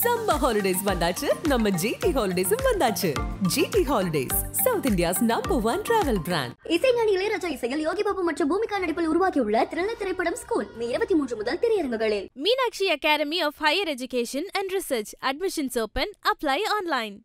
Summer holidays வந்தாச்சு நம்ம GT Holidays வந்தாச்சு. GT Holidays, South India's #1 travel brand. இசைஞானி இளையராஜா இசையில் யோகி பாபு மற்றும் பூமிகா நடிப்பில் உருவாகியுள்ள த்ரில்லர் திரைப்படம் ஸ்கூல் மே 23 முதல் திரையரங்குகளில். Meenakshi Academy of Higher Education and Research. Admissions open. Apply online.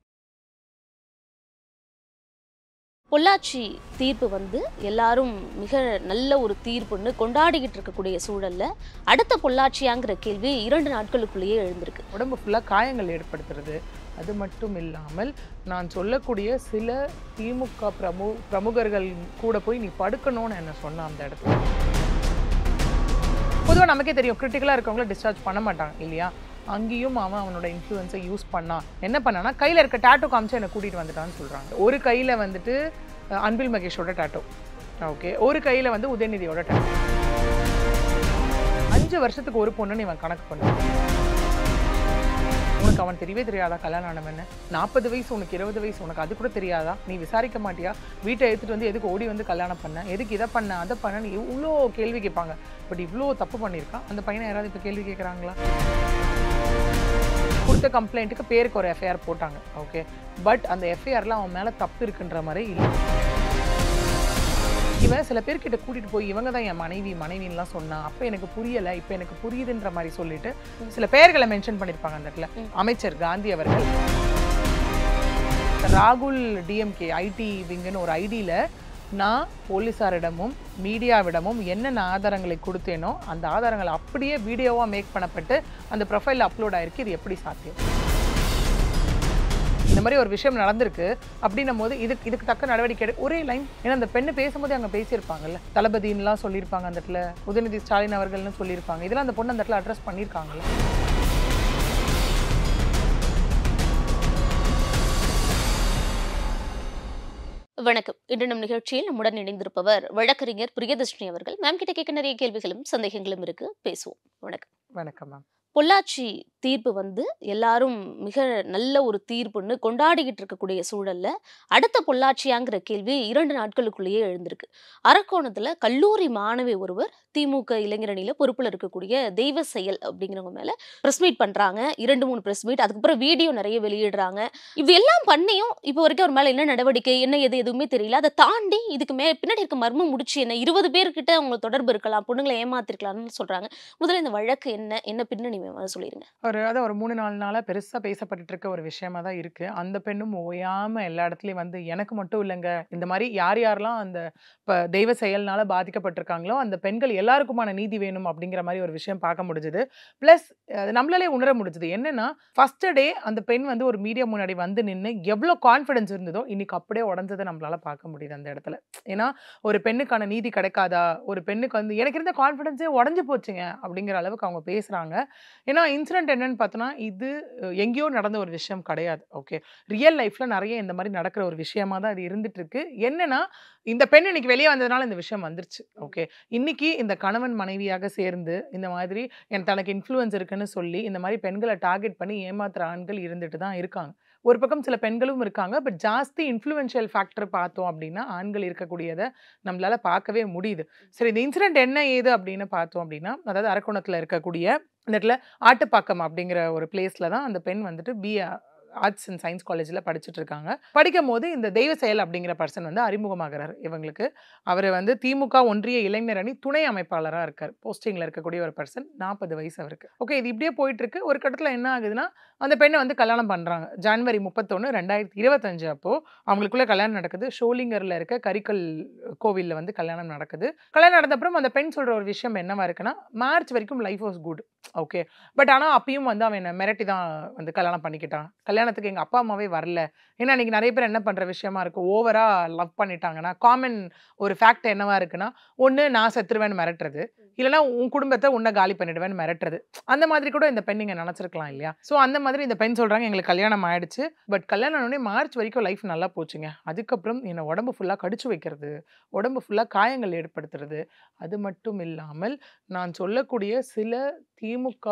Pollachi தீர்ப்பு எல்லாரும் மிக நல்ல ஒரு தீர்ப்புன்னு கொண்டாடிக்கிட்டு இருக்கக்கூடிய சூழல்ல அடுத்த பொள்ளாச்சியாங்கிற கேள்வி 2 நாட்களுக்குள்ளேயே எழுந்திருக்கு. உடம்பு ஃபுல்லாக காயங்கள் ஏற்படுத்துறது, அது மட்டும் இல்லாமல் நான் சொல்லக்கூடிய சில திமுக பிரமுகர்கள் கூட போய் நீ படுக்கணும்னு என்ன சொன்ன அந்த இடத்துல. பொதுவாக நமக்கே தெரியும், கிரிட்டிக்கலாக இருக்கவங்கள டிஸ்சார்ஜ் பண்ண மாட்டாங்க இல்லையா? அங்கேயும் அவனோட இன்ஃப்ளூயன்ஸை யூஸ் பண்ணான். என்ன பண்ணான்னா கையில் இருக்க டேட்டோ காமிச்சு என்னை கூட்டிகிட்டு வந்துட்டான்னு சொல்கிறாங்க. ஒரு கையில் வந்துட்டு அன்பில் மகேஷோட டேட்டோ, ஓகே, ஒரு கையில் உதயநிதியோட டேட்டோ. 5 வருஷத்துக்கு ஒரு பொண்ணுன்னு இவன் கணக்கு பண்ணுவான். உனக்கு அவன் தெரியவே தெரியாதா கல்யாணம் ஆனவன்னு? 40 வயசு உனக்கு, 20 வயசு உனக்கு, அது கூட தெரியாதா? நீ விசாரிக்க மாட்டியா? வீட்டை எடுத்துகிட்டு எதுக்கு ஓடி கல்யாணம் பண்ண, எதுக்கு இதை பண்ண அதை பண்ணன்னு இவ்வளோ கேள்வி கேட்பாங்க. பட் இவ்வளோ தப்பு பண்ணியிருக்கான் அந்த பையனை யாராவது இப்போ கேள்வி கேட்குறாங்களா? கொடுத்த கம்ப்ளைண்ட்டுக்கு பேருக்கு ஒரு எஃப்ஐஆர் போட்டாங்க, ஓகே, பட் அந்த எஃப்ஐஆரில் அவன் மேலே தப்பு இருக்குன்ற மாதிரி இல்லை. இவன் சில பேர்கிட்ட கூட்டிகிட்டு போய் இவங்க தான் என் மனைவின்லாம் சொன்னான், அப்போ எனக்கு புரியலை, இப்போ எனக்கு புரியுதுன்ற மாதிரி சொல்லிட்டு சில பெயர்களை மென்ஷன் பண்ணியிருப்பாங்க அந்த இடத்துல. அமைச்சர் காந்தி அவர்கள், ராகுல் டிஎம்கே ஐடி விங்குன்னு ஒரு ஐடியில் நான் போலீஸாரிடமும் மீடியாவிடமும் என்னென்ன ஆதாரங்களை கொடுத்தேனோ அந்த ஆதாரங்கள் அப்படியே வீடியோவாக மேக் பண்ணப்பட்டு அந்த ப்ரொஃபைலில் அப்லோட் ஆகிருக்கு. இது எப்படி சாத்தியம்? இந்த மாதிரி ஒரு விஷயம் நடந்திருக்கு அப்படின்னும் போது இதுக்கு தக்க நடவடிக்கை ஒரே லைன். ஏன்னா அந்த பெண்ணு பேசும்போது அங்கே பேசியிருப்பாங்கல்ல, தளபதின்லாம் சொல்லியிருப்பாங்க அந்த இடத்துல, உதயநிதி ஸ்டாலின் அவர்கள்னு சொல்லியிருப்பாங்க. இதெல்லாம் அந்த பொண்ணு அந்த இடத்துல அட்ரஸ் பண்ணியிருக்காங்கல்ல. வணக்கம். இன்று நம் நிகழ்ச்சியில் நம்முடன் இணைந்திருப்பவர் வழக்கறிஞர் பிரியதர்ஷினி அவர்கள். மேம் கிட்ட கேட்க நிறைய கேள்விகளும் சந்தேகங்களும் இருக்கு, பேசுவோம். வணக்கம். வணக்கம் மேம். பொள்ளாச்சி தீர்ப்பு எல்லாரும் மிக நல்ல ஒரு தீர்ப்புன்னு கொண்டாடிக்கிட்டு இருக்கக்கூடிய சூழல்ல அடுத்த பொள்ளாச்சியாங்கிற கேள்வி 2 நாட்களுக்குள்ளேயே எழுந்திருக்கு. அரக்கோணத்துல கல்லூரி மாணவி ஒருவர் திமுக இளைஞரணியில பொறுப்புல இருக்கக்கூடிய தெய்வ செயல் அப்படிங்கிறவங்க மேல பிரஸ் மீட் பண்றாங்க. 2-3 பிரஸ் மீட், அதுக்கப்புறம் வீடியோ நிறைய வெளியிடுறாங்க. இது எல்லாம் பண்ணியும் இப்போ வரைக்கும் அவர் மேல என்ன நடவடிக்கை, என்ன எதுவுமே தெரியல. அதை தாண்டி இதுக்கு பின்னாடி இருக்க மர்மம் முடிச்சு என்ன 20 பேர்கிட்ட அவங்க தொடர்பு இருக்கலாம், பொண்ணுங்களை ஏமாத்திருக்கலாம்னு சொல்றாங்க. முதல்ல இந்த வழக்கு என்ன பின்னணி சொல்லிருங்க. ஒரு 3-4 நாளா பெருசா பேசப்பட்டு இருக்க ஒரு விஷயமா தான் இருக்கு. அந்த பெண்ணும் ஓயாம எல்லா இடத்துலயும் எனக்கு மட்டும் இல்லைங்க, இந்த மாதிரி யாரெல்லாம் அந்த தெய்வ செயல்னால பாதிக்கப்பட்டிருக்காங்களோ அந்த பெண்கள் எல்லாருக்குமான நீதி வேணும் அப்படிங்கிற மாதிரி ஒரு விஷயம் பார்க்க முடிஞ்சது. பிளஸ் நம்மளாலே உணர முடிஞ்சது என்னன்னா, ஃபர்ஸ்ட் டே அந்த பெண் ஒரு மீடியா முன்னாடி நின்று எவ்வளோ கான்ஃபிடன்ஸ் இருந்ததோ இன்னைக்கு அப்படியே உடஞ்சதை நம்மளால பார்க்க முடியுது அந்த இடத்துல. ஏன்னா ஒரு பெண்ணுக்கான நீதி கிடைக்காதா, ஒரு பெண்ணுக்கு எனக்கு இருந்த கான்ஃபிடன்ஸே உடஞ்சு போச்சுங்க அப்படிங்கிற அளவுக்கு அவங்க பேசுறாங்க. ஏன்னா இன்சிடென்ட் என்னன்னு பார்த்தோன்னா, இது எங்கேயோ நடந்த ஒரு விஷயம் கிடையாது, ஓகே, ரியல் லைஃப்ல நிறைய இந்த மாதிரி நடக்கிற ஒரு விஷயமா தான் அது இருந்துட்டு இருக்கு. என்னன்னா இந்த பெண் இன்னைக்கு வெளியே வந்ததுனால இந்த விஷயம் வந்துருச்சு, ஓகே. இன்னைக்கு இந்த கணவன் மனைவியாக சேர்ந்து இந்த மாதிரி தனக்கு இன்ஃப்ளூயன்ஸ் இருக்குன்னு சொல்லி இந்த மாதிரி பெண்களை டார்கெட் பண்ணி ஏமாத்துற ஆண்கள் இருந்துட்டு தான் இருக்காங்க. ஒரு பக்கம் சில பெண்களும் இருக்காங்க, பட் ஜாஸ்தி இன்ஃப்ளூயன்ஷியல் ஃபேக்டர் பார்த்தோம் அப்படின்னா ஆண்கள் இருக்கக்கூடியதை நம்மளால பார்க்கவே முடியுது. சரி, இந்த இன்சிடென்ட் என்ன ஏது அப்படின்னு பார்த்தோம் அப்படின்னா, அதாவது அரக்கோணத்தில் இருக்கக்கூடிய இந்த இடத்துல ஆட்டுப்பாக்கம் அப்படிங்கிற ஒரு பிளேஸ்ல தான் அந்த பெண் BA ஆர்ட்ஸ் அண்ட் சயின்ஸ் காலேஜில் படிச்சுட்டு இருக்காங்க. படிக்கும் போது இந்த தெய்வ செயல் அப்படிங்கிற பர்சன் அறிமுகமாகிறார் இவங்களுக்கு. அவர் திமுக ஒன்றிய இளைஞரணி துணை அமைப்பாளராக இருக்கார். போஸ்டிங்கில் இருக்கக்கூடிய ஒரு பர்சன், 40 வயசு அவருக்கு. ஓகே, இது இப்படியே போயிட்டு இருக்கு. ஒரு கட்டத்தில் என்ன ஆகுதுன்னா, அந்த பெண்ணை கல்யாணம் பண்ணுறாங்க. ஜனவரி 31, 2025 அப்போ அவங்களுக்குள்ள கல்யாணம் நடக்குது. ஷோலிங்கரில் இருக்க கரிக்கல் கோவிலில் கல்யாணம் நடக்குது. கல்யாணம் நடந்த அப்புறம் அந்த பெண் சொல்கிற ஒரு விஷயம் என்னவா இருக்குன்னா, மார்ச் வரைக்கும் life was good, okay, but ஆனால் அப்பயும் அவன் மிரட்டி தான் கல்யாணம் பண்ணிக்கிட்டான். கல்யாணத்துக்கு எங்கள் அப்பா அம்மாவே வரல. ஏன்னா இன்றைக்கி நிறைய பேர் என்ன பண்ணுற விஷயமா இருக்குது, ஓவராக லவ் பண்ணிட்டாங்கன்னா காமன் ஒரு ஃபேக்ட் என்னவா இருக்குன்னா, ஒன்று நான் செத்துருவேன்னு மிரட்டுறது, இல்லைனா உன் குடும்பத்தை உன்னை காலி பண்ணிடுவேன்னு மிரட்டுறது. அந்த மாதிரி கூட இந்த பெண் நீங்கள் நினச்சிருக்கலாம் இல்லையா? ஸோ அந்த மாதிரி இந்த பெண் சொல்கிறாங்க, எங்களுக்கு கல்யாணம் ஆயிடுச்சு, பட் கல்யாணம் ஆனோடனே மார்ச் வரைக்கும் லைஃப் நல்லா போச்சுங்க, அதுக்கப்புறம் என்னை உடம்பு ஃபுல்லாக கடிச்சு வைக்கிறது, உடம்பு ஃபுல்லாக காயங்கள் ஏற்படுத்துறது, அது மட்டும் இல்லாமல் நான் சொல்லக்கூடிய சில திமுக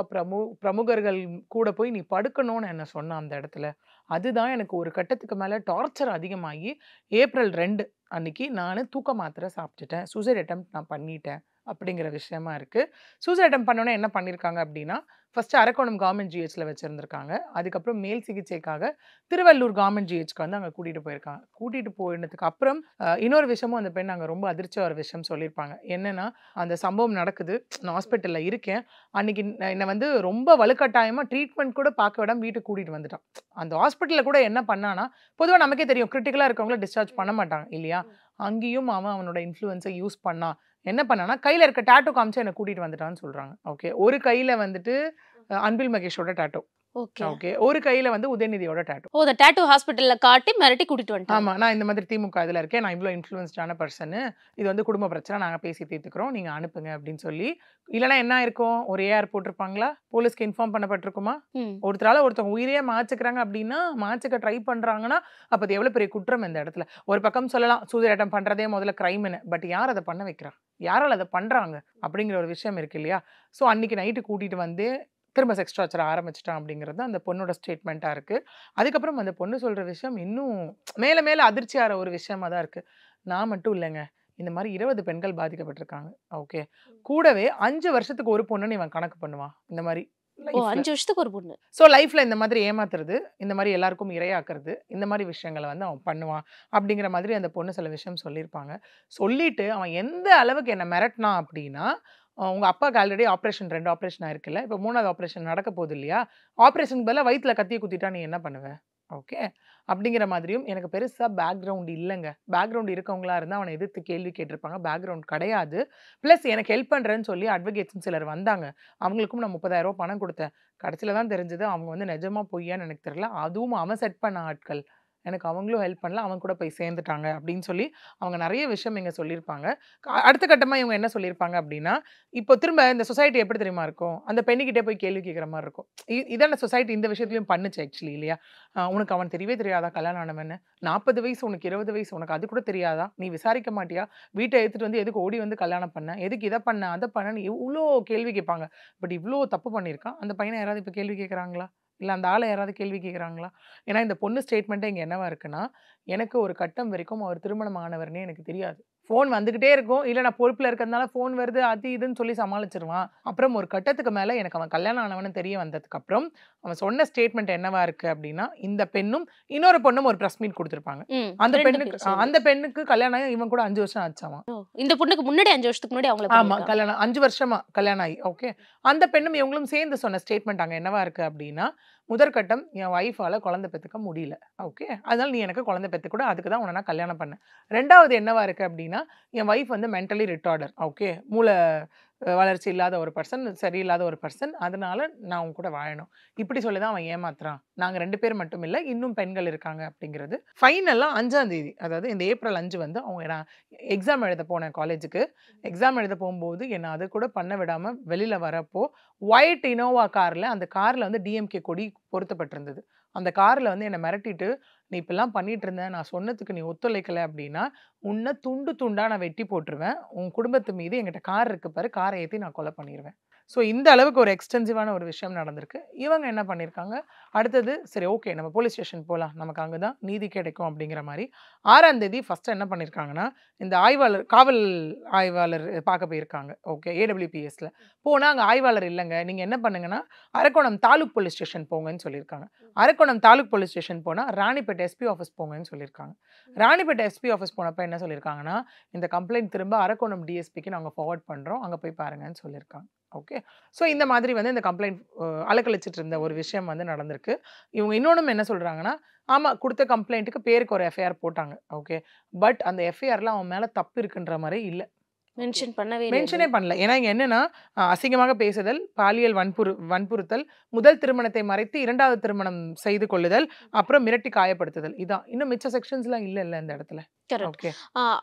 பிரமுகர்கள் கூட போய் நீ படுக்கணும்னு என்ன சொன்ன அந்த இடத்துல. அதுதான் எனக்கு ஒரு கட்டத்துக்கு மேலே டார்ச்சர் அதிகமாகி ஏப்ரல் 2 அன்னைக்கு நான் தூக்க மாத்திரை சாப்பிட்டுட்டேன், சூசைட் அட்டெம்ப்ட் நான் பண்ணிட்டேன் அப்படிங்கிற விஷயமா இருக்குது. சூசைட் அட்டெம்ப்ட் பண்ணோன்னே என்ன பண்ணியிருக்காங்க அப்படின்னா, ஃபர்ஸ்ட் அரக்கோணம் கவர்மெண்ட் ஜிஹெச்ல வச்சிருந்திருக்காங்க. அதுக்கப்புறம் மேல் சிகிச்சைக்காக திருவள்ளூர் கவர்மெண்ட் ஜிஹெச்க்கு வந்து அங்க கூட்டிட்டு போயிருக்காங்க. கூட்டிட்டு போயினதுக்கு அப்புறம் இன்னொரு விஷயமும் அந்த பெண் அங்க ரொம்ப அதிர்ச்சியா ஒரு விஷயம் சொல்லியிருப்பாங்க. என்னன்னா, அந்த சம்பவம் நடக்குது, நான் ஹாஸ்பிட்டல்ல இருக்கேன், அன்னைக்கு என்னை வந்து ரொம்ப வலுக்கட்டாயமா ட்ரீட்மெண்ட் கூட பார்க்க விடாம வீட்டுக்கு கூட்டிட்டு வந்துட்டான். அந்த ஹாஸ்பிட்டல்ல கூட என்ன பண்ணானா, பொதுவா நமக்கே தெரியும் கிரிட்டிக்கலா இருக்கவங்கள டிஸ்சார்ஜ் பண்ண மாட்டாங்க இல்லையா? அங்கேயும் அவனோட இன்ஃப்ளூயன்ஸை யூஸ் பண்ணான். என்ன பண்ணானா, கையில இருக்க டாட்டூ காமிச்சு என்ன கூட்டிட்டு வந்துட்டான்னு சொல்றாங்க. ஓகே, ஒரு கையில வந்துட்டு அன்பில் மகேஷோட டாட்டூ. ஓகே. ஓகே, ஒரு கையில வந்து உதயநிதியோட டாட்டூ. ஓ, அந்த டாட்டூ ஹாஸ்பிட்டல்ல காட்டி மிரட்டி கூட்டிட்டு வந்துட்டாங்க. ஆமா, நான் இந்த மாதிரி திமுக இதுல இருக்கேன், நான் இவ்வளோ இன்ஃப்ளூயன்ஸ்டான பர்சன், இது வந்து குடும்ப பிரச்சனை, நாங்க பேசி தீர்த்துக்கிறோம், நீங்க அனுப்புங்க அப்படின்னு சொல்லி. இல்லைன்னா என்ன இருக்கும், ஒரு ஏஆர் போட்டிருப்பாங்களா, போலீஸ்க்கு இன்ஃபார்ம் பண்ணப்பட்டிருக்குமா? ஒருத்தரால ஒருத்தவங்க உயிரையே மாச்சுக்கிறாங்க அப்படின்னா, மாச்சுக்க ட்ரை பண்றாங்கன்னா, அப்ப அது எவ்வளவு பெரிய குற்றம் இந்த இடத்துல. ஒரு பக்கம் சொல்லலாம் சூதாட்டம் பண்றதே முதல்ல கிரைம்னு, பட் யார் அதை பண்ண வைக்கிறா, யாரால அதை பண்றாங்க அப்படிங்கிற ஒரு விஷயம் இருக்கு இல்லையா? ஸோ அன்னைக்கு நைட்டு கூட்டிட்டு வந்து திரும்ப செக்ஸ் டார்ச்சர் ஆரம்பிச்சிட்டான் அப்படிங்கிறது அந்த பொண்ணோட ஸ்டேட்மெண்ட்டாக இருக்குது. அதுக்கப்புறம் அந்த பொண்ணு சொல்கிற விஷயம் இன்னும் மேலே மேலே அதிர்ச்சியாகிற ஒரு விஷயமா தான் இருக்குது. நான் மட்டும் இல்லைங்க, இந்த மாதிரி 20 பெண்கள் பாதிக்கப்பட்டிருக்காங்க. ஓகே, கூடவே 5 வருஷத்துக்கு ஒரு பொண்ணுன்னு இவன் கணக்கு பண்ணுவான். இந்த மாதிரி 5 வருஷத்துக்கு ஒரு பொண்ணு. ஸோ லைஃப்பில் இந்த மாதிரி ஏமாத்துறது, இந்த மாதிரி எல்லாருக்கும் இரையாக்குறது, இந்த மாதிரி விஷயங்களை வந்து அவன் பண்ணுவான் அப்படிங்கிற மாதிரி அந்த பொண்ணு சில விஷயம் சொல்லியிருப்பாங்க. சொல்லிட்டு அவன் எந்த அளவுக்கு என்னை மிரட்டினான் அப்படின்னா, உங்க அப்பாவுக்கு ஆல்ரெடி ஆப்ரேஷன் 2 ஆப்ரேஷன் ஆயிருக்குல்ல, இப்போ 3வது ஆப்ரேஷன் நடக்க போகுது இல்லையா, ஆப்ரேஷனுக்கு பதிலாக வயிற்றுல கத்தியை குத்திட்டா நீ என்ன பண்ணுவ? ஓகே, அப்படிங்கிற மாதிரியும். எனக்கு பெருசாக பேக்ரவுண்ட் இல்லைங்க, பேக்ரவுண்ட் இருக்கவங்களா இருந்தால் அவனை எதிர்த்து கேள்வி கேட்டிருப்பாங்க, பேக்ரவுண்ட் கிடையாது. ப்ளஸ் எனக்கு ஹெல்ப் பண்ணுறேன்னு சொல்லி அட்வொகேட்ஸ்னு சிலர் வந்தாங்க, அவங்களுக்கும் நான் 30,000 ரூபா பணம் கொடுத்தேன். கடைசியில் தான் தெரிஞ்சது அவங்க வந்து நிஜமா பொய்யான்னு எனக்கு தெரியல, அதுவும் அவன் செட் பண்ண ஆட்கள், எனக்கு அவங்களும் ஹெல்ப் பண்ணல, அவங்க கூட போய் சேர்ந்துட்டாங்க அப்படின்னு சொல்லி அவங்க நிறைய விஷயம் இங்கே சொல்லியிருப்பாங்க. அடுத்த கட்டமாக இவங்க என்ன சொல்லியிருப்பாங்க அப்படின்னா, இப்போ திரும்ப இந்த சொசைட்டி எப்படி தெரியுமா இருக்கும், அந்த பெண்ணுக்கிட்டே போய் கேள்வி கேட்குற மாதிரி இருக்கும். இதான சொசைட்டி இந்த விஷயத்துலையும் பண்ணுச்சு ஆக்சுவலி இல்லையா? உனக்கு அவன் தெரியவே தெரியாதா கல்யாணம் ஆனவன்னு, 40 வயசு உனக்கு 20 வயசு உனக்கு அது கூட தெரியாதா, நீ விசாரிக்க மாட்டியா, வீட்டை எடுத்துகிட்டு வந்து எதுக்கு ஓடி வந்து கல்யாணம் பண்ண, எதுக்கு இதை பண்ண அதை பண்ணன்னு இவ்வளோ கேள்வி கேட்பாங்க. பட் இவ்வளோ தப்பு பண்ணியிருக்கான் அந்த பையனை யாராவது இப்போ கேள்வி கேட்குறாங்களா, இல்லை அந்த ஆளை யாராவது கேள்வி கேட்குறாங்களா? ஏன்னா இந்த பொண்ணு ஸ்டேட்மெண்ட்டே இங்கே என்னவா இருக்குன்னா, எனக்கு ஒரு கட்டம் வரைக்கும் அவர் திருமணம் ஆனவர்னே எனக்கு தெரியாது, ஃபோன் வந்துக்கிட்டே இருக்கும், இல்லை நான் பொறுப்பில் இருக்கிறதுனால ஃபோன் வருது அது இதுன்னு சொல்லி சமாளிச்சிருவான். அப்புறம் ஒரு கட்டத்துக்கு மேலே எனக்கு அவன் கல்யாணம் ஆனவனு தெரிய வந்ததுக்கப்புறம் அவன் சொன்ன ஸ்டேட்மெண்ட் என்னவா இருக்குது அப்படின்னா, இந்த பெண்ணும் இன்னொரு பொண்ணும் ஒரு ப்ரெஸ் மீட் கொடுத்துருப்பாங்க. அந்த பெண்ணுக்கு கல்யாணம் ஆகி இவன் கூட 5 வருஷம் ஆச்சாமா. இந்த பொண்ணுக்கு முன்னாடி 5 வருஷத்துக்கு முன்னாடி அவங்களுக்கு ஆமா கல்யாணம் 5 வருஷமா கல்யாணம் ஆகி. ஓகே, அந்த பெண்ணும் இவங்களும் சேர்ந்து சொன்ன ஸ்டேட்மெண்ட் அங்கே என்னவா இருக்குது அப்படின்னா, முதற்கட்டம் என் ஒய்ஃபால் குழந்தை பெற்றுக்க முடியல, ஓகே, அதனால நீ எனக்கு குழந்தை பெற்று கூட, அதுக்கு தான் உன்னை நான் கல்யாணம் பண்ணேன். 2வது என்னவா இருக்குது அப்படின்னா, என் ஒய்ஃப் வந்து மென்டலி ரிட்டார்டர், ஓகே, மூளை வளர்ச்சி இல்லாத ஒரு பர்சன், சரியில்லாத ஒரு பர்சன், அதனால நான் உன் கூட வாழணும், இப்படி சொல்லி தான் அவன் ஏமாத்துறான். நாங்கள் 2 பேர் மட்டும் இல்லை, இன்னும் பெண்கள் இருக்காங்க அப்படிங்கிறது. ஃபைனலாக 5ஆம் தேதி, அதாவது இந்த ஏப்ரல் 5 வந்து அவங்க நான் எக்ஸாம் எழுத போனேன் காலேஜுக்கு. எக்ஸாம் எழுத போகும்போது என்னை அது கூட பண்ண விடாமல் வெளியில் வரப்போ ஒயிட் இனோவா காரில், அந்த காரில் வந்து டிஎம்கே கொடி பொருத்தப்பட்டிருந்தது. அந்த காரில் வந்து என்னை மிரட்டிட்டு, நீ இப்பெல்லாம் பண்ணிட்டு இருந்த, நான் சொன்னதுக்கு நீ ஒத்துழைக்கலை அப்படின்னா உன்னை துண்டு துண்டாக நான் வெட்டி போட்டுருவேன், உன் குடும்பத்து மீது என்கிட்ட கார் இருக்கு பாரு, காரை ஏற்றி நான் கொலை பண்ணிடுவேன். ஸோ இந்த அளவுக்கு ஒரு எக்ஸ்டென்சிவான ஒரு விஷயம் நடந்திருக்கு. இவங்க என்ன பண்ணியிருக்காங்க, அடுத்தது சரி ஓகே நம்ம போலீஸ் ஸ்டேஷன் போகலாம், நமக்கு அங்கே தான் நீதி கிடைக்கும் அப்படிங்கிற மாதிரி 6ஆம் தேதி ஃபஸ்ட்டு என்ன பண்ணியிருக்காங்கன்னா, இந்த ஆய்வாளர் காவல் ஆய்வாளர் பார்க்க போயிருக்காங்க. ஓகே, ஏடபிள்யூபிஎஸ்ல போனால் அங்கே ஆய்வாளர் இல்லைங்க, நீங்கள் என்ன பண்ணுங்கன்னா அரக்கோணம் தாலுக் போலீஸ் ஸ்டேஷன் போங்கன்னு சொல்லியிருக்காங்க. அரக்கோணம் தாலுக் போலீஸ் ஸ்டேஷன் போனால் ராணிப்பேட்டை எஸ்பி ஆஃபீஸ் போங்கன்னு சொல்லியிருக்காங்க. ராணிப்பேட்டை எஸ்பி ஆஃபீஸ் போனப்போ என்ன சொல்லியிருக்காங்கன்னா, இந்த கம்ப்ளைண்ட் திரும்ப அரக்கோணம் டிஎஸ்பிக்கு நாங்கள் ஃபார்வர்ட் பண்ணுறோம், அங்கே போய் பாருங்கன்னு சொல்லியிருக்காங்க. ஓகே, ஸோ இந்த மாதிரி வந்து இந்த கம்ப்ளைண்ட் அலக்கழிச்சிட்டு இருந்த ஒரு விஷயம் வந்து நடந்திருக்கு. இவங்க இன்னொன்று என்ன சொல்கிறாங்கன்னா, ஆமாம் கொடுத்த கம்ப்ளைண்ட்டுக்கு பேருக்கு ஒரு எஃப்ஐஆர் போட்டாங்க. ஓகே, பட் அந்த எஃப்ஐஆர்லாம் அவன் மேலே தப்பு இருக்குன்ற மாதிரி இல்லை, மென்ஷனே பண்ணல. ஏன்னா இங்கே என்னன்னா, அசிங்கமாக பேசுதல், பாலியல் வன்புறுத்தல், முதல் திருமணத்தை மறைத்து 2வது திருமணம் செய்து கொள்ளுதல், அப்புறம் மிரட்டி காயப்படுத்துதல், இதான். இன்னும் மிச்ச செக்ஷன்ஸ்லாம் இல்லை இந்த இடத்துல.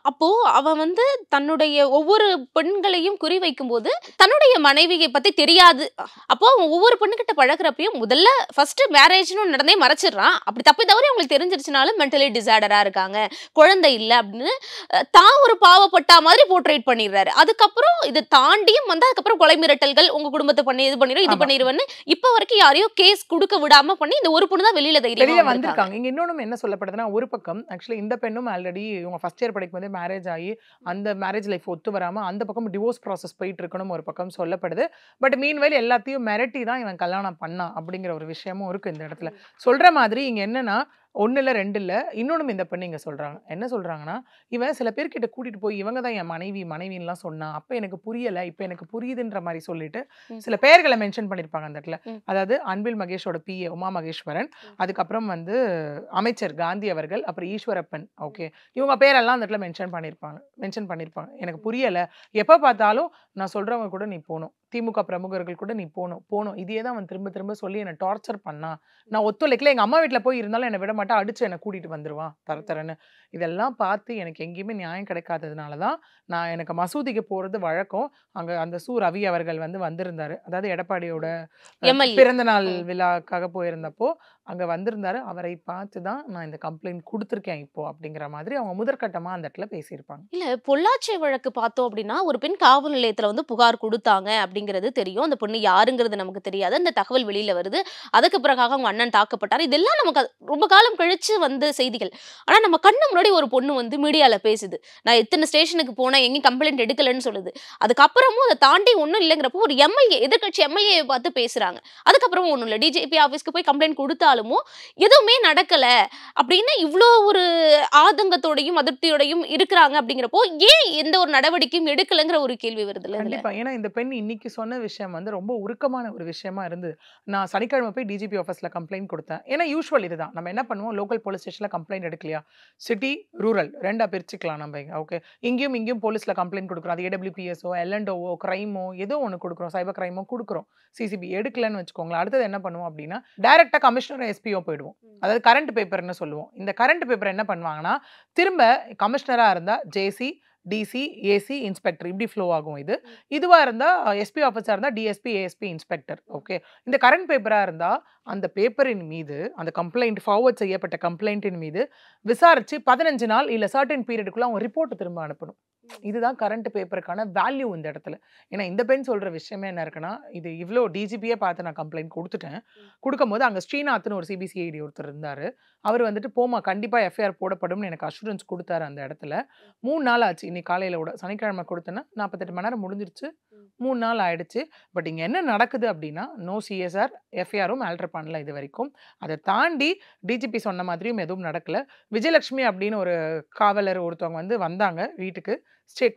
அப்போ அவன் வந்து தன்னுடைய ஒவ்வொரு பெண்களையும் குறிவைக்கும் போது தன்னுடைய மனைவியை பத்தி தெரியாது. அப்போ அவன் ஒவ்வொரு பெண்ணுகிட்ட பழகிறப்பையும் முதல்ல ஃபர்ஸ்ட் மேரேஜ்னு நடந்தே மறைச்சிடுறான். அப்படி தப்பி தவறி அவங்களுக்கு தெரிஞ்சிருச்சுனாலும் மென்டலி டிசார்டரா இருக்காங்க, குழந்தை இல்லை அப்படின்னு தான் ஒரு பாவப்பட்டா மாதிரி போர்ட்ரேட் பண்ணிடுறாரு. அதுக்கப்புறம் இதை தாண்டியும் வந்து அதுக்கப்புறம் கொலை மிரட்டல்கள், உங்க குடும்பத்தை பண்ணி இது பண்ணிடும் இது பண்ணிடுவேன்னு இப்ப வரைக்கும் யாரையோ கேஸ் கொடுக்க விடாம பண்ணி இந்த ஒரு பொண்ணு தான் வெளியில தைரியம் வந்திருக்காங்க. இங்க இன்னொன்னு என்ன சொல்லப்படுதுன்னா, ஒரு பக்கம் ஆக்சுவலி இந்த பெண்ணும் ஆல்ரெடி இவங்க ஃபர்ஸ்ட் இயர் படிக்கும் போதே மேரேஜ் ஆகி அந்த மேரேஜ் லைஃப் ஒத்து வராமல் அந்த பக்கம் டிவோர்ஸ் ப்ராசஸ் போயிட்டு இருக்கணும் ஒரு பக்கம் சொல்லப்படுது. பட் மீன்வைல் எல்லாத்தையும் மிரட்டி தான் இவன் கல்யாணம் பண்ணான் அப்படிங்கிற ஒரு விஷயமும் இருக்கு இந்த இடத்துல. சொல்ற மாதிரி இங்க என்னன்னா 1 இல்ல 2 இல்ல இன்னொன்னும் இந்த பெண்ணு இங்க சொல்றாங்க. என்ன சொல்றாங்கன்னா, இவன் சில பேர்கிட்ட கூட்டிட்டு போய் இவங்க தான் என் மனைவின்லாம் சொன்னா. அப்ப எனக்கு புரியல, இப்ப எனக்கு புரியுதுன்ற மாதிரி சொல்லிட்டு சில பெயர்களை மென்ஷன் பண்ணிருப்பாங்க அந்த இடத்துல. அதாவது அன்பில் மகேஷோட PA உமா மகேஸ்வரன், அதுக்கப்புறம் வந்து அமைச்சர் காந்தி அவர்கள், அப்புறம் ஈஸ்வரப்பன். ஓகே, இவங்க பேரெல்லாம் அந்த இடத்துல மென்ஷன் பண்ணிருப்பாங்க. எனக்கு புரியல, எப்ப பார்த்தாலும் நான் சொல்றவங்க கூட நீ போகணும், திமுக பிரமுகர்கள் கூட நீ போகணும் இதே தான் அவன் திரும்ப திரும்ப சொல்லி என்னை டார்ச்சர் பண்ணா. நான் ஒத்துழைக்கல, எங்க அம்மா வீட்டில் போய் இருந்தாலும் என்னை விட மாட்டா, அடிச்சு என்னை கூட்டிட்டு வந்துருவான் தரன்னு. இதெல்லாம் பார்த்து எனக்கு எங்கேயுமே நியாயம் கிடைக்காததுனால தான் நான் எனக்கு மசூதிக்கு போறது வழக்கம். அங்க அந்த ரவி அவர்கள் வந்து வந்திருந்தாரு, அதாவது எடப்பாடியோட பிறந்த நாள் விழாக்காக போயிருந்தப்போ அங்க வந்திருந்தாரு. அவரை பார்த்து தான் நான் இந்த கம்ப்ளைண்ட் கொடுத்துருக்கேன் இப்போ அப்படிங்கிற மாதிரி அவங்க முதற்கட்டமா அந்த இடத்துல பேசியிருப்பாங்க. இல்ல பொள்ளாச்சி வழக்கு பார்த்தோம் அப்படின்னா ஒரு பெண் காவல் நிலையத்துல வந்து புகார் கொடுத்தாங்க அப்படிங்கிறது தெரியும். அந்த பொண்ணு யாருங்கிறது நமக்கு தெரியாது. அந்த தகவல் வெளியில வருது. அதுக்கு பிறகாக அவங்க அண்ணன் தாக்கப்பட்டார். இதெல்லாம் நமக்கு ரொம்ப காலம் கழிச்சு வந்த செய்திகள். ஆனா நம்ம கண்ணு முன்னாடி ஒரு பொண்ணு வந்து மீடியால பேசுது, நான் எத்தனை ஸ்டேஷனுக்கு போனேன், எங்கேயும் கம்ப்ளைண்ட் எடுக்கலன்னு சொல்லுது. அதுக்கப்புறமும் அதை தாண்டி ஒன்றும் இல்லைங்கிறப்போ ஒரு எம்எல்ஏ, எதிர்கட்சி எம்எல்ஏ பார்த்து பேசுறாங்க. அதுக்கப்புறம் ஒன்றும் இல்லை, டிஜிபி ஆஃபீஸ்க்கு போய் கம்ப்ளைண்ட் கொடுத்தாலுமோ எதுவுமே நடக்கல அப்படின்னு இவ்வளோ ஒரு ஆதங்கத்தோடையும் அதிருப்தியோடையும் இருக்கிறாங்க. அப்படிங்கிறப்போ ஏன் எந்த ஒரு நடவடிக்கையும் எடுக்கலங்கிற ஒரு கேள்வி வருது. கண்டிப்பா, ஏன்னா இந்த பெண் இன்னைக்கு சொன்ன விஷயம் வந்து ரொம்ப உருக்கமான ஒரு விஷயமா இருந்தது. நான் சனிக்கிழமை போய் டிஜிபி ஆஃபீஸ்ல கம்ப்ளைண்ட் கொடுத்தேன். ஏன்னா யூஸ்வல் இதுதான் நம்ம என்ன பண்ணுவோம், லோக்கல் போலீஸ் ஸ்டேஷன்ல கம்ப்ளைண்ட் எடுக்கலையா, சிட்டி ரூரல் ரெண்டா பிரிச்சுக்கலாம் நம்ம. ஓகே, இங்கேயும் போலீஸ்ல கம்ப்ளைண்ட் கொடுக்குறோம், அது AWPSஓ LNDஓ கிரைமோ ஏதோ ஒன்று கொடுக்குறோம், சைபர் கிரைமோ கொடுக்குறோம், சிசிபி எடுக்கலன்னு வச்சுக்கோங்களேன். அடுத்தது என்ன பண்ணுவோம் அப்படின்னா டைரக்டா கமிஷனர் SPO போயிடுவோம். அதாவது கரண்ட் பேப்பர்னு சொல்லுவோம். இந்த கரண்ட் பேப்பர் என்ன பண்ணுவாங்கன்னா திரும்ப கமிஷனரா இருந்தா JC DC AC இன்ஸ்பெக்டர் இப்படி ஃப்ளோ ஆகும். இதுவா இருந்தா SP ஆஃபீஸா இருந்தா DSP ASP இன்ஸ்பெக்டர். ஓகே, இந்த கரண்ட் பேப்பரா இருந்தா அந்த பேப்பரின் மீது அந்த கம்ப்ளைண்ட் ஃபார்வர்ட் செய்யப்பட்ட கம்ப்ளைண்டின் மீது விசாரிச்சு 15 நாள் இல்ல சர்டன் பீரியடுக்குள்ள அவங்க ரிப்போர்ட் திரும்ப அனுப்பணும். இதுதான் கரண்ட் பேப்பருக்கான வேல்யூ இந்த இடத்துல. ஏன்னா இந்த பெண் சொல்ற விஷயமே என்ன இருக்குன்னா, இது இவ்வளோ DGPயே பார்த்து நான் கம்ப்ளைண்ட் கொடுத்துட்டேன். கொடுக்கும்போது அங்கே ஸ்ரீநாத்னு ஒரு CBCID ஒருத்தர் இருந்தாரு. அவர் வந்துட்டு போமா கண்டிப்பா FIR போடப்படும்னு எனக்கு அஷூரன்ஸ் கொடுத்தாரு அந்த இடத்துல. 3 நாள் ஆச்சு. இன்னைக்கு காலையில விட சனிக்கிழமை கொடுத்தேன்னா 48 மணி நேரம் முடிஞ்சிருச்சு, 3 நாள் ஆயிடுச்சு. பட் இங்க என்ன நடக்குது அப்படின்னா, நோ CSR FIRம் ஆல்டர் பண்ணல இது வரைக்கும். அதை தாண்டி DGP சொன்ன மாதிரியும் எதுவும் நடக்கல. விஜயலட்சுமி அப்படின்னு ஒரு காவலர் ஒருத்தவங்க வந்து வந்தாங்க வீட்டுக்கு.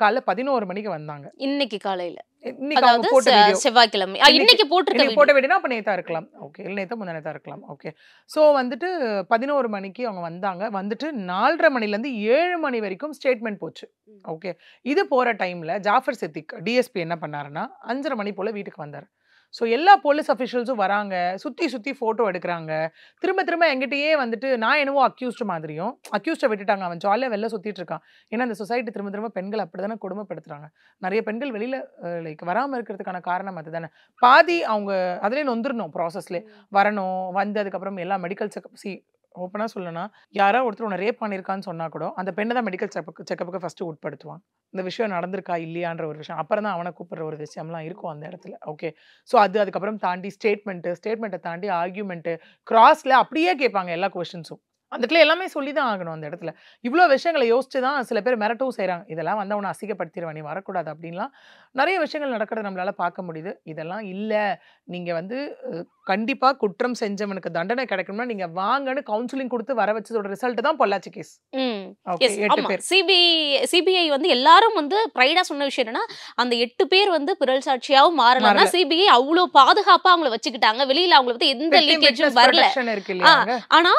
காலைல 11 மணிக்கு வந்தாங்க. இன்னைக்கு காலையில செவ்வாய்க்கிழமை இன்னைக்கு போட்ட வீடியோ அப்ப நேத்தா இருக்கலாம். ஓகே, இல்ல நேத்தா முந்தானேத்தா இருக்கலாம். ஓகே, சோ வந்துட்டு 11 மணிக்கு அவங்க வந்தாங்க. வந்துட்டு 4:30 மணில இருந்து 7 மணி வரைக்கும் ஸ்டேட்மெண்ட் போச்சு. ஓகே, இது போற டைம்ல ஜாஃபர் சித்திக் DSP என்ன பண்ணாருன்னா 5:30 மணி போல வீட்டுக்கு வந்தாரு. ஸோ எல்லா போலீஸ் அஃபிஷியல்ஸும் வராங்க, சுற்றி ஃபோட்டோ எடுக்கிறாங்க. திரும்ப எங்கிட்டயே வந்துட்டு நான் என்னவோ அக்யூஸ்ட் மாதிரியும், அக்யூஸ்டை விட்டுட்டாங்க, அவன் ஜாலியாக வெளில சுற்றிட்டு இருக்கான். ஏன்னா இந்த சொசைட்டி திரும்ப பெண்கள் அப்படி தானே கொடுமைப்படுத்துறாங்க. நிறைய பெண்கள் வெளியில் லைக் வராமல் இருக்கிறதுக்கான காரணம் அது தானே. பாதி அவங்க அதுலேயே நொந்துடணும், ப்ராசஸ்லேயே வரணும், வந்து அதுக்கப்புறம் எல்லா மெடிக்கல் செக்அப். ஓப்பனாக சொல்லணும்னா, யாராவது ஒருத்தர் உன்னை ரேப் பண்ணியிருக்கான்னு சொன்னால் கூட அந்த பெண்ணை தான் மெடிக்கல் செக்கப்புக்கு ஃபஸ்ட்டு உட்படுத்துவான். இந்த விஷயம் நடந்திருக்கா இல்லையான்ற ஒரு விஷயம், அப்புறம் தான் அவனை கூப்பிட்ற ஒரு விஷயம்லாம் இருக்கும் அந்த இடத்துல. ஓகே, ஸோ அதுக்கப்புறம் தாண்டி ஸ்டேட்மெண்ட்டை தாண்டி ஆர்கியூமெண்ட்டு, கிராஸில் அப்படியே கேட்பாங்க எல்லா கொஸ்டின்ஸும். அந்த இடத்துல எல்லாமே சொல்லி தான் ஆகணும். அந்த இடத்துல இவ்வளோ விஷயங்களை யோசிச்சு தான் சில பேர் மிரட்டவும் செய்கிறாங்க. இதெல்லாம் வந்து அவனை அசிங்கப்படுத்திடுவேன், நீ வரக்கூடாது அப்படின்லாம் நிறைய விஷயங்கள் நடக்கிறத நம்மளால பார்க்க முடியுது. இதெல்லாம் இல்லை, நீங்கள் வந்து கண்டிப்பாக குற்றம் செஞ்சவனுக்கு தண்டனை கிடைக்கணும்னா நீங்கள் வாங்கன்னு கவுன்சிலிங் கொடுத்து வர வச்சதோட ரிசல்ட் தான் பொள்ளாச்சி கேஸ். சிபிஐ வந்து எல்லாரும் வந்து ப்ரைடா சொன்ன விஷயம் என்னன்னா, அந்த 8 பேர் வந்து பிறல் சாட்சியாவும் மாறலன்னா சிபிஐ அவ்வளோ பாதுகாப்பா அவங்களை வச்சுக்கிட்டாங்க. வெளியில அவங்களை வந்து எந்த லீக்கேஜும் வரல. ஆனா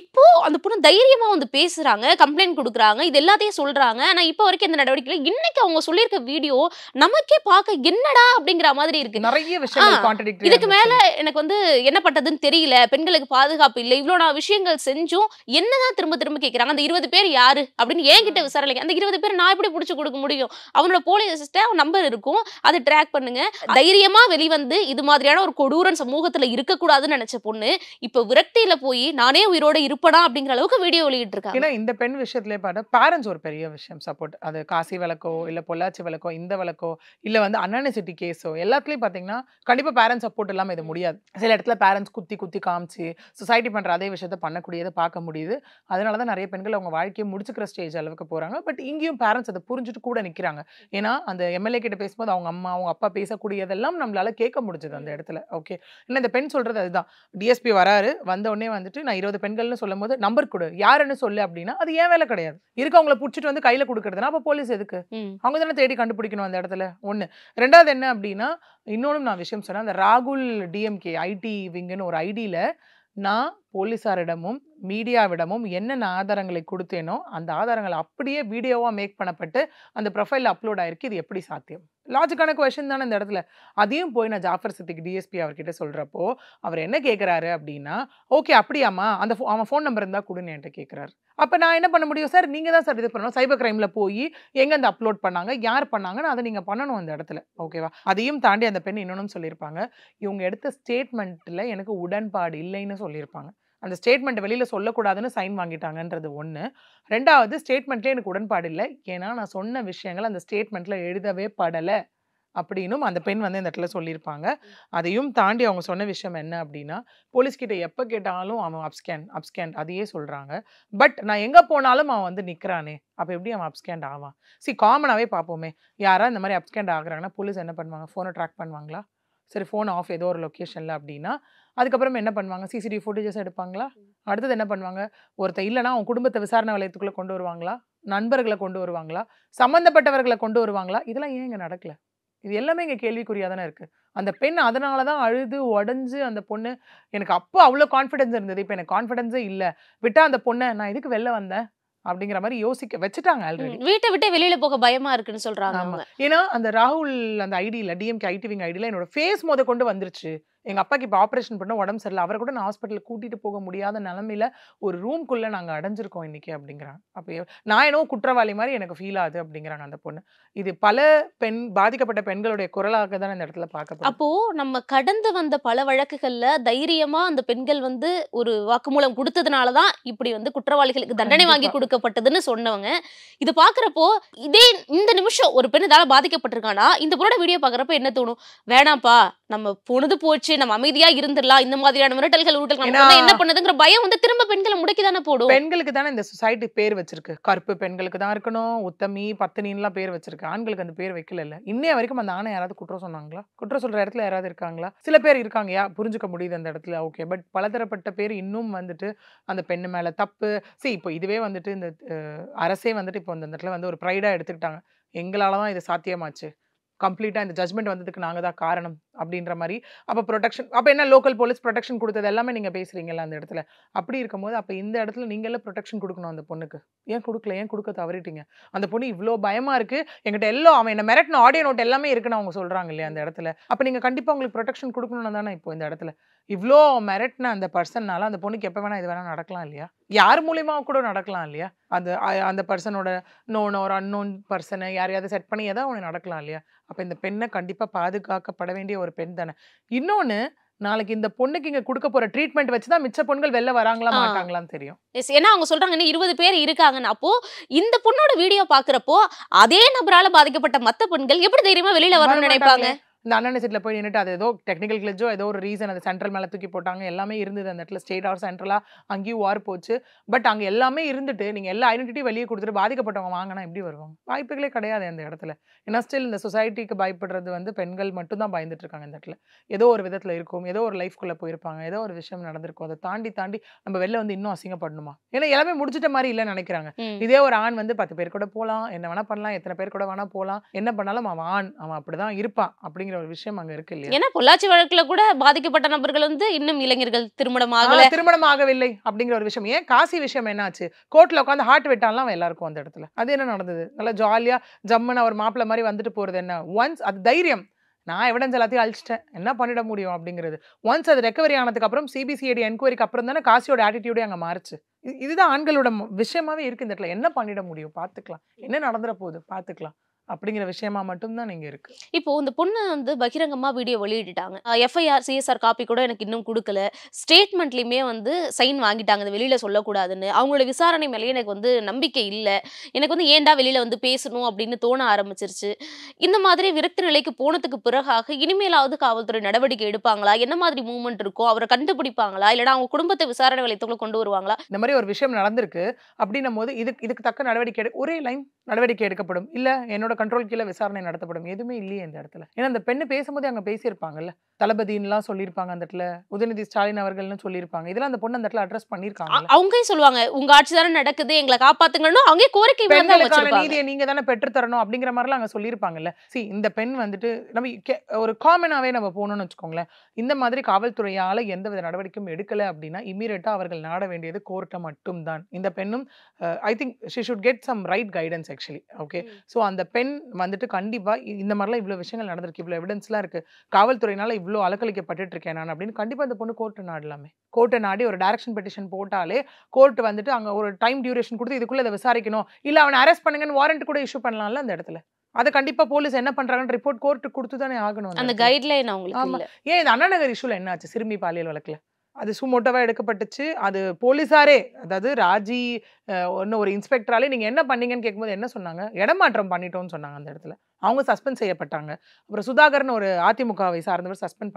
இப்போ அந்த பொண்ணு தைரியமா வந்து பேசுறாங்க, கம்ப்ளைண்ட் கொடுக்குறாங்க, இது எல்லாத்தையும் சொல்றாங்க. ஆனா இப்போ வரைக்கும் எந்த நடவடிக்கை இல்லை. இன்னைக்கு அவங்க சொல்லியிருக்க வீடியோ நமக்கே பார்க்க என்னடா அப்படிங்கிற மாதிரி இருக்கு. நிறைய விஷயங்கள் இதுக்கு மேல எனக்கு வந்து என்ன பட்டதுன்னு தெரியல, பெண்களுக்கு பாதுகாப்பு இல்லை, இவ்வளவு நான் விஷயங்கள் செஞ்சும் என்னதான் திரும்ப கேட்கிறாங்க. அந்த 20 பேர் யாரு அப்படின்னு என்கிட்ட விசாரணைங்க. அந்த 20 பேர் நான் எப்படி பிடிச்சு கொடுக்க முடியும்? அவனோட போலீஸ் நம்பர் இருக்கும், அதை ட்ராக் பண்ணுங்க. தைரியமா வெளிவந்து இது மாதிரியான ஒரு கொடூரன் சமூகத்துல இருக்கக்கூடாதுன்னு நினைச்ச பொண்ணு இப்ப விரக்தியில போய் நானே உயிரோட இருப்பனா பண்ணலாம் அப்படிங்கிற அளவுக்கு வீடியோ வெளியிட்டு இருக்காங்க. ஏன்னா இந்த பெண் விஷயத்திலே பார்த்தா பேரண்ட்ஸ் ஒரு பெரிய விஷயம் சப்போர்ட். அது காசி வழக்கோ இல்ல பொள்ளாச்சி வழக்கோ இந்த வழக்கோ இல்ல வந்து அன்ஆனசிட்டி கேஸோ எல்லாத்துலயும் பாத்தீங்கன்னா கண்டிப்பா பேரண்ட்ஸ் சப்போர்ட் இல்லாம இது முடியாது. சில இடத்துல பேரண்ட்ஸ் குத்தி குத்தி காமிச்சு சொசைட்டி பண்ற அதே விஷயத்த பண்ணக்கூடியதை பார்க்க முடியுது. அதனாலதான் நிறைய பெண்கள் அவங்க வாழ்க்கையை முடிச்சுக்கிற ஸ்டேஜ் அளவுக்கு போறாங்க. பட் இங்கேயும் பேரண்ட்ஸ் அதை புரிஞ்சுட்டு கூட நிக்கிறாங்க. ஏன்னா அந்த எம்எல்ஏ கிட்ட பேசும்போது அவங்க அம்மா அவங்க அப்பா பேசக்கூடியதெல்லாம் நம்மளால கேட்க முடிஞ்சது அந்த இடத்துல. ஓகே, ஏன்னா இந்த பெண் சொல்றது அதுதான். டிஎஸ்பி வராரு, வந்த உடனே வந்துட்டு நான் 20 பெண்கள்னு சொல்லும் போது நம்பர் கொடு, யாருன்னு சொல்லு அப்படின்னா அது ஏன் வேலை கிடையாது. இருக்கவங்களை புடிச்சிட்டு வந்து கையில கொடுக்கறதுனா அப்ப போலீஸ் எதுக்கு? அவங்க தானே தேடி கண்டுபிடிக்கணும் அந்த இடத்துல. ஒண்ணு. ரெண்டாவது என்ன அப்படின்னா, இன்னொன்னு நான் விஷயம் சொன்னேன். அந்த ராகுல் டிஎம்கே ஐடி விங்குன்னு ஒரு ஐடியில நான் போலீசாரிடமும் மீடியாவிடமும் என்னென்ன ஆதாரங்களை கொடுத்தேனோ அந்த ஆதாரங்கள் அப்படியே வீடியோவா மேக் பண்ணப்பட்டு அந்த ப்ரொஃபைல் அப்லோட் ஆயிருக்கு. இது எப்படி சாத்தியம்? லாஜிக்கான கொஸ்டின் தானே இந்த இடத்துல. அதையும் போய் நான் ஜாஃபர் சித்திக் டிஎஸ்பி அவர்கிட்ட சொல்றப்போ அவர் என்ன கேட்கிறாரு அப்படின்னா, ஓகே அப்படியாமா அந்த அவன் ஃபோன் நம்பர் இருந்தா கொடுன்னு என்கிட்ட கேட்கிறாரு. அப்ப நான் என்ன பண்ண முடியும்? சார் நீங்க தான் சார் இது பண்ணணும். சைபர் கிரைம்ல போய் எங்க அந்த அப்லோட் பண்ணாங்க, யார் பண்ணாங்கன்னு அதை நீங்க பண்ணணும் அந்த இடத்துல. ஓகேவா? அதையும் தாண்டி அந்த பெண் இன்னொன்னு சொல்லியிருப்பாங்க, இவங்க எடுத்த ஸ்டேட்மெண்ட்ல எனக்கு உடன்பாடு இல்லைன்னு சொல்லியிருப்பாங்க. அந்த ஸ்டேட்மெண்ட் வெளியில சொல்லக்கூடாதுன்னு சைன் வாங்கிட்டாங்கன்றது ஒண்ணு. ரெண்டாவது ஸ்டேட்மெண்ட்ல எனக்கு உடன்பாடு இல்லை, ஏன்னா நான் சொன்ன விஷயங்கள் அந்த ஸ்டேட்மெண்ட்ல எழுதவே படல அப்படின்னும் அந்த பெண் வந்து இந்த இடத்துல சொல்லியிருப்பாங்க. அதையும் தாண்டி அவங்க சொன்ன விஷயம் என்ன அப்படின்னா, போலீஸ் கிட்ட எப்ப கேட்டாலும் அவன் அப்ஸ்கேண்ட் அதையே சொல்றாங்க. பட் நான் எங்க போனாலும் அவன் வந்து நிக்கிறானே, அப்ப எப்படி அவன் அப்ஸ்கேண்ட் ஆவான்? காமனாவே பார்ப்போமே, யாரா இந்த மாதிரி அப்ஸ்கேண்ட் ஆகுறாங்கன்னா போலீஸ் என்ன பண்ணுவாங்க? ஃபோனை ட்ராக் பண்ணுவாங்களா? சரி, ஃபோன் ஆஃப் ஏதோ ஒரு லொக்கேஷன்ல அப்படின்னா அதுக்கப்புறம் என்ன பண்ணுவாங்க? சிசிடிவி ஃபுட்டேஜஸ் எடுப்பாங்களா? அடுத்தது என்ன பண்ணுவாங்க? ஒருத்தர் இல்லைன்னா அவங்க குடும்பத்தை விசாரணை வளையத்துக்குள்ள கொண்டு வருவாங்களா? நண்பர்களை கொண்டு வருவாங்களா? சம்பந்தப்பட்டவர்களை கொண்டு வருவாங்களா? இதெல்லாம் ஏன் இங்க நடக்கல? இது எல்லாமே இங்க கேள்விக்குறியா தானே இருக்கு. அந்த பெண் அதனாலதான் அழுது உடஞ்சு அந்த பொண்ணு, எனக்கு அப்போ அவ்வளவு கான்ஃபிடன்ஸ் இருந்தது, இப்ப எனக்கு கான்ஃபிடன்ஸே இல்ல, விட்டா அந்த பொண்ணை நான் எதுக்கு வெளில வந்தேன் அப்படிங்கிற மாதிரி யோசிக்க வச்சுட்டாங்க ஆல்ரெடி. வீட்டை விட்டு வெளியில போக பயமா இருக்குன்னு சொல்றாங்க. ஆமா, ஏன்னா அந்த ராகுல் அந்த ஐடியில டிஎம்கே ஐடிவிங் ஐடியில என்னோட ஃபேஸ் முத கொண்டு வந்துருச்சு. எங்க அப்பாக்கு இப்போ ஆப்ரேஷன் பண்ண உடம்பு சரியில்லை, அவரை கூட நான் ஹாஸ்பிட்டல் கூட்டிட்டு போக முடியாத நிலைமையில ஒரு ரூம்குள்ள நாங்க அடைஞ்சிருக்கோம் இன்னைக்கு அப்படிங்கிறாங்க. அப்போ நான் என்னவோ குற்றவாளி மாதிரி எனக்கு ஃபீல் ஆகுது அப்படிங்கிறாங்க அந்த பொண்ணு. இது பல பாதிக்கப்பட்ட பெண்களுடைய குரலாக தான் இந்த இடத்துல பார்க்க. அப்போ நம்ம கடந்து வந்த பல வழக்குகள்ல தைரியமா அந்த பெண்கள் வந்து ஒரு வாக்குமூலம் கொடுத்ததுனாலதான் இப்படி வந்து குற்றவாளிகளுக்கு தண்டனை வாங்கி கொடுக்கப்பட்டதுன்னு சொன்னவங்க, இது பாக்குறப்போ இதே இந்த நிமிஷம் ஒரு பெண் இதால பாதிக்கப்பட்டிருக்கானா இந்த பொண்ணோட வீடியோ பாக்குறப்ப என்ன தோணும்? வேணாம்ப்பா, நம்ம பொழுது போச்சு, நம்ம அமைதியா இருந்துடலாம், இந்த மாதிரியான மிரட்டல்கள் என்ன பண்ணுதுங்கிற பயம் வந்து திரும்ப பெண்களை முடக்கிதானே போடும். பெண்களுக்கு தானே இந்த சொசைட்டி பேர் வச்சிருக்கு. கருப்பு பெண்களுக்கு தான் இருக்கணும், உத்தமி பத்தினின்லாம் பேர் வச்சிருக்கு. ஆண்களுக்கு அந்த பேர் வைக்கல. இல்ல இன்னைய வரைக்கும் அந்த ஆணை யாராவது குற்றம் சொன்னாங்களா? குற்றம் சொல்ற இடத்துல யாராவது இருக்காங்களா? சில பேர் இருக்காங்க, புரிஞ்சுக்க முடியுது அந்த இடத்துல. ஓகே, பட் பலதரப்பட்ட பேர் இன்னும் வந்துட்டு அந்த பெண்ணு மேல தப்பு. இப்போ இதுவே வந்துட்டு இந்த அரசே வந்துட்டு இப்போ இந்த இடத்துல வந்து ஒரு ப்ரைடா எடுத்துக்கிட்டாங்க. எங்களாலதான் இது சாத்தியமாச்சு, கம்ப்ளீட்டா இந்த ஜட்மெண்ட் வந்ததுக்கு நாங்க தான் காரணம் அப்படின்ற மாதிரி. அப்ப ப்ரொடெக்ஷன், அப்ப என்ன லோக்கல் போலீஸ் ப்ரொடெக்ஷன் கொடுத்தது எல்லாமே நீங்க பேசுறீங்கல்ல அந்த இடத்துல. அப்படி இருக்கும்போது அப்ப இந்த இடத்துல நீங்க எல்லாம் ப்ரொடெக்ஷன் கொடுக்கணும் அந்த பொண்ணுக்கு. ஏன் கொடுக்கல? ஏன் கொடுக்க தவறிட்டீங்க? அந்த பொண்ணு இவ்வளோ பயமா இருக்கு, எங்கிட்ட எல்லாம் அவன் என்ன மிரட்டின ஆடியோ நோட் எல்லாமே இருக்குன்னு அவங்க சொல்றாங்க இல்லையா அந்த இடத்துல. அப்ப நீங்க கண்டிப்பா உங்களுக்கு ப்ரொடெக்ஷன் கொடுக்கணும்னு தானே இப்போ இந்த இடத்துல. இவ்வளோ மிரட்டின அந்த பர்சன்னால அந்த பொண்ணுக்கு எப்ப வேணா இது வேணா நடக்கலாம் இல்லையா? யார் மூலியமா கூட நடக்கலாம் இல்லையா? அந்த பர்சனோட நோன் ஒரு அன்னோன் பர்சனை யாரையாவது செட் பண்ணி ஏதாவது ஒன்று நடக்கலாம் இல்லையா? அப்ப இந்த பெண்ணை கண்டிப்பா பாதுகாக்கப்பட வேண்டிய ஒரு பெண் தானே. இன்னொன்னு, நாளைக்கு இந்த பொண்ணுக்கு இங்க கொடுக்க போற ட்ரீட்மெண்ட் வச்சுதான் மிச்ச பொண்கள் வெளில வராங்களா மாட்டாங்களான்னு தெரியும். ஏன்னா அவங்க சொல்றாங்க 20 பேர் இருக்காங்கன்னு. அப்போ இந்த பொண்ணோட வீடியோ பாக்குறப்போ அதே நபரால பாதிக்கப்பட்ட மத்த பெண்கள் எப்படி தைரியமா வெளியில வரணும்னு நினைப்பாங்க? இந்த அன்அனசிட்டில போய் நின்னுட்டு அது ஏதோ டெக்னிக்கல் கிளிச்சோ ஏதோ ஒரு ரீசன் அது சென்ட்ரல் மேல தூக்கி போட்டாங்க, எல்லாமே இருந்தது அந்த இடத்துல. ஸ்டேட் ஆர் சென்ட்ரலா அங்கேயும் வார் போச்சு. பட் அங்க எல்லாமே இருந்துட்டு நீங்க எல்லா ஐடென்டிட்டி வெளியே கொடுத்துட்டு பாதிக்கப்பட்டவங்க வாங்கினா எப்படி வருவாங்க? வாய்ப்புகளே கிடையாது அந்த இடத்துல. ஏன்னா ஸ்டில் இந்த சொசைட்டிக்கு பயப்படுறது வந்து பெண்கள் மட்டும் தான் பயந்துட்டு இருக்காங்க இந்த இடத்துல. ஏதோ ஒரு விதத்துல இருக்கும், ஏதோ ஒரு லைஃப்குள்ள போயிருப்பாங்க, ஏதோ ஒரு விஷயம் நடந்திருக்கும். அதை தாண்டி நம்ம வெளில வந்து இன்னும் அசிங்கப்படணுமா? ஏன்னா எல்லாமே முடிச்சிட்ட மாதிரி இல்லைன்னு நினைக்கிறாங்க. இதே ஒரு ஆண் வந்து 10 பேர் கூட போலாம், என்ன வேணா பண்ணலாம், எத்தனை பேர் கூட வேணா போலாம், என்ன பண்ணாலும் அவன் ஆண், அவன் அப்படிதான் இருப்பான் அப்படிங்கிற ஒரு விஷயம் அங்க இருக்கு இல்லையா? ஏன்னா பொள்ளாச்சி வழக்குல கூட பாதிக்கப்பட்ட நபர்கள் வந்து இன்னும் இளைஞர்கள் திருமணம் ஆகவில்லை அப்படிங்கிற ஒரு விஷயம். ஏன் காசி விஷயம் என்னாச்சு? கோர்ட்ல உட்காந்து ஹார்ட் வெட்டாலாம் எல்லாருக்கும் அந்த இடத்துல. அது என்ன நடந்தது? நல்லா ஜாலியா ஜம்முன்னு ஒரு மாப்பிள்ள மாதிரி வந்துட்டு போறது என்ன? ஒன்ஸ் அது தைரியம், நான் எவிடன்ஸ் எல்லாத்தையும் அழிச்சிட்டேன், என்ன பண்ணிட முடியும் அப்படிங்கிறது. ஒன்ஸ் அது ரெக்கவரி ஆனதுக்கு அப்புறம் சிபிசிஐடி என்கொயரிக்கு அப்புறம் தானே காசியோட ஆட்டிடியூடே அங்க மாறுச்சு. இதுதான் ஆண்களோட விஷயமாவே இருக்கு இந்த இடத்துல. என்ன பண்ணிட முடியும்? பாத்துக்கலாம், என்ன நடந்துற போகுது பாத்துக்கலாம் அப்படிங்கிற விஷயமா மட்டும்தான் நீங்க இருக்கு. இப்போ இந்த பொண்ணு வந்து பகிரங்கமா வீடியோ வெளியிட்டுட்டாங்க. எஃப்ஐஆர் சிஎஸ்ஆர் காப்பி கூட எனக்கு இன்னும் கொடுக்கல. ஸ்டேட்மெண்ட்லயுமே வந்து சைன் வாங்கிட்டாங்க இது வெளியில சொல்லக்கூடாதுன்னு. அவங்களோட விசாரணை மேலே எனக்கு வந்து நம்பிக்கை இல்ல. எனக்கு வந்து ஏன்டா வெளியில வந்து பேசணும் அப்படின்னு தோண ஆரம்பிச்சிருச்சு. இந்த மாதிரி விரக்தி நிலைக்கு போனதுக்கு பிறகாக இனிமேலாவது காவல்துறை நடவடிக்கை எடுப்பாங்களா? என்ன மாதிரி மூவ்மெண்ட் இருக்கும்? அவரை கண்டுபிடிப்பாங்களா? இல்லனா அவங்க குடும்பத்தை விசாரணை வளையத்துக்குள்ள கொண்டு வருவாங்களா? இந்த மாதிரி ஒரு விஷயம் நடந்திருக்கு அப்படின்னும் போது இதுக்கு தக்க நடவடிக்கை ஒரே லைன் நடவடிக்கை எடுக்கப்படும், இல்ல என்னோட கண்ட்ரோல் கீழே விசாரணை நடத்தப்படும். எதுவுமே இல்லையே இந்த இடத்துல. ஏன்னா அந்த பெண்ணு பேசும்போது அங்க பேசியிருப்பாங்கல்ல, தளபதின்னுலாம் சொல்லியிருப்பாங்க அந்த இடத்துல, உதயநிதி ஸ்டாலின் அவர்கள்னு சொல்லியிருப்பாங்க. இதெல்லாம் அந்த பொண்ணு அந்த இடத்துல அட்ரஸ் பண்ணியிருக்காங்க. அவங்களே சொல்லுவாங்க உங்க ஆட்சி தானே நடக்குது, எங்களை காப்பாத்துங்கன்னு அவங்க கோரிக்கை பெண்களுக்கான நீதியை நீங்க தானே பெற்று தரணும் அப்படிங்கிற மாதிரிலாம் அங்க சொல்லியிருப்பாங்கல்ல. இந்த பெண் வந்துட்டு நம்ம ஒரு காமனாவே நம்ம போகணும்னு வச்சுக்கோங்களேன். இந்த மாதிரி காவல்துறையால எந்தவித நடவடிக்கையும் எடுக்கல அப்படின்னா இமீடியட்டா அவர்கள் நாட வேண்டியது கோர்ட்டை மட்டும் தான். இந்த பெண்ணும் I think she should get some right guidance actually. Okay, so அந்த பெண் வந்துட்டு கண்டிப்பா இந்த மாதிரிலாம் இவ்வளவு விஷயங்கள் நடந்திருக்கு, இவ்வளவு எவிடன்ஸ்லாம் இருக்கு, காவல்துறையினால இவ்வளவு அலக்கழிக்கப்பட்டு இருக்கேன் நான் அப்படின்னு கண்டிப்பா அந்த பொண்ணு கோர்ட்டை நாடலாமே. கோர்ட்டை நாடி ஒரு டைரக்ஷன் பெட்டிஷன் போட்டாலே கோர்ட் வந்துட்டு அங்க ஒரு டைம் டியூரேஷன் கொடுத்து இதுக்குள்ள இதை விசாரிக்கணும், இல்ல அவனை அரெஸ்ட் பண்ணுங்கன்னு வாரண்ட் கூட இஷ்யூ பண்ணலாம்ல அந்த இடத்துல. அதை கண்டிப்பா போலீஸ் என்ன பண்றாங்கன்னு ரிப்போர்ட் கோர்ட்டுக்கு கொடுத்து தானே ஆகணும். அந்த கைட்லைன் அவங்களுக்கு இல்ல. ஏன் இந்த அண்ணா நகர் இஷ்யூல என்ன ஆச்சு? சிறுமி பாலியல் வழக்குல அது சுமோட்டோவா எடுக்கப்பட்டுச்சு. அது போலீஸாரே, அதாவது ராஜி ஒரு இன்ஸ்பெக்டராலே நீங்க என்ன பண்ணீங்கன்னு கேட்கும்போது என்ன சொன்னாங்க? இடமாற்றம் பண்ணிட்டோம்னு சொன்னாங்க. அந்த இடத்துல அவங்க சஸ்பெண்ட் செய்யப்பட்டாங்க. அப்புறம் சுதாகர்னு ஒரு அதிமுகவை சார்ந்தவர் சஸ்பெண்ட்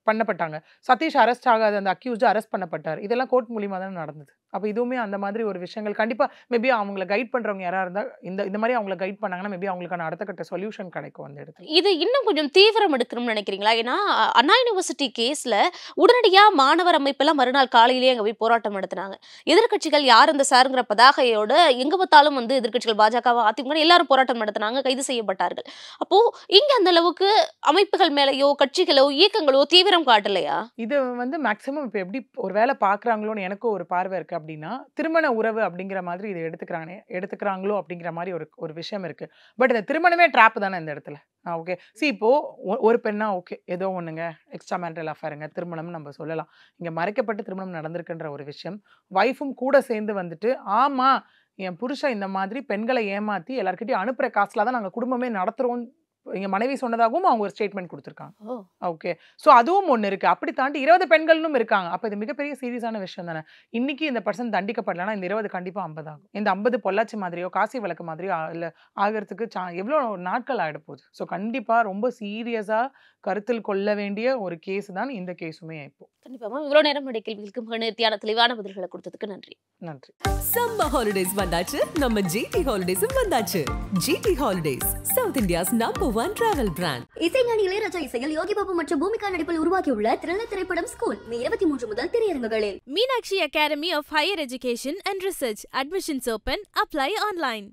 பண்ணப்பட்டாங்க. சதீஷ் அரெஸ்ட் ஆகாத அந்த அக்யூஸ்ட் அரெஸ்ட் பண்ணப்பட்டார். இதெல்லாம் கோர்ட் மூலியமா தான் நடந்தது. அப்ப இதுவுமே அந்த மாதிரி ஒரு விஷயங்கள் கண்டிப்பா மேபி அவங்களை கைட் பண்றவங்க யாரா இருந்தா இந்த மாதிரி அவங்களை கைட் பண்ணாங்கன்னா மேபி அவங்களுக்கான அடுத்த கட்ட சொல்யூஷன் கிடைக்கும் அந்த இடத்துல. இது இன்னும் கொஞ்சம் தீவிரம் எடுக்கணும்னு நினைக்கிறீங்களா? ஏன்னா அண்ணா யூனிவர்சிட்டி கேஸ்ல உடனடியா மாணவர் அமைப்பெல்லாம் மறுநாள் காலையிலேயே அங்க போய் போராட்டம் நடத்தினாங்க. எதிர்க்கட்சிகள் யார் இந்த சாருங்கிற பதாகையோட எங்க பார்த்தாலும் வந்து எதிர்க்கட்சிகள் பாஜக அதிமுக எல்லாரும் போராட்டம் நடத்தினாங்க, கைது செய்யப்பட்டார்கள். அப்போ இங்க அந்த அளவுக்கு அமைப்புகள் மேலேயோ கட்சிகளோ இயக்கங்களோ தீவிரம் காட்டலையா? இது வந்து மேக்சிமம் இப்ப எப்படி ஒரு வேலை பாக்குறாங்களோன்னு எனக்கும் ஒரு பார்வை இருக்கு. அப்படின்னா திருமண உறவு அப்படிங்கிற மாதிரி இதை எடுத்துக்கிறாங்களோ அப்படிங்கிற மாதிரி ஒரு விஷயம் இருக்கு. பட் இந்த திருமணமே ட்ராப் தானே இந்த இடத்துல. ஓகே, இப்போ ஒரு பெண்ணா ஓகே ஏதோ ஒண்ணுங்க எக்ஸ்ட்ரா மேரிட்டல் அஃபேருங்க திருமணம் நம்ம சொல்லலாம். இங்க மறைக்கப்பட்டு திருமணம் நடந்திருக்குன்ற ஒரு விஷயம் வைஃபும் கூட சேர்ந்து வந்துட்டு ஆமா என் புருஷன் இந்த மாதிரி பெண்களை ஏமாத்தி எல்லார்கிட்டயும் அனுப்புற காசுல தான் நாங்க குடும்பமே நடத்துறோம் எங்க மனைவி சொன்னதாகவும் அவங்க ஒரு ஸ்டேட்மெண்ட் கொடுத்துருக்காங்க. ஓகே, ஸோ அதுவும் ஒன்று இருக்கு. அப்படி தாண்டி 20 பெண்களும் இருக்காங்க. அப்போ இது மிகப்பெரிய சீரியஸான விஷயம் தானே. இன்னைக்கு இந்த பர்சன் தண்டிக்கப்படலன்னா இந்த 20 கண்டிப்பா 50 ஆகும். இந்த 50 பொள்ளாச்சி மாதிரியோ காசி வழக்கு மாதிரியோ இல்லை ஆகிறதுக்கு எவ்வளோ நாட்கள் ஆகிட போகுது. ஸோ கண்டிப்பா ரொம்ப சீரியஸா கருத்தில் கொள்ள வேண்டிய ஒரு கேஸ் தான் இந்த கேஸுமே. இப்போ கண்டிப்பா இவ்வளோ நேரம் கேள்விகளுக்கு மிக நேர்த்தியான தெளிவான பதில்களை கொடுத்ததுக்கு நன்றி. சம்மர் ஹாலிடேஸ் வந்தாச்சு, நம்ம ஜிடி ஹாலிடேஸும் வந்தாச்சு. GT Holidays South India's #1 travel brand. இசைஞானி இளையராஜா இசையில் யோகி பாபு மற்றும் பூமிகா நடிப்பில் உருவாக்கியுள்ள த்ரில்லர் திரைப்படம் ஸ்கூல் மே 23 முதல் திரையரங்குகளில். Meenakshi Academy of Higher Education and Research admissions open. Apply online.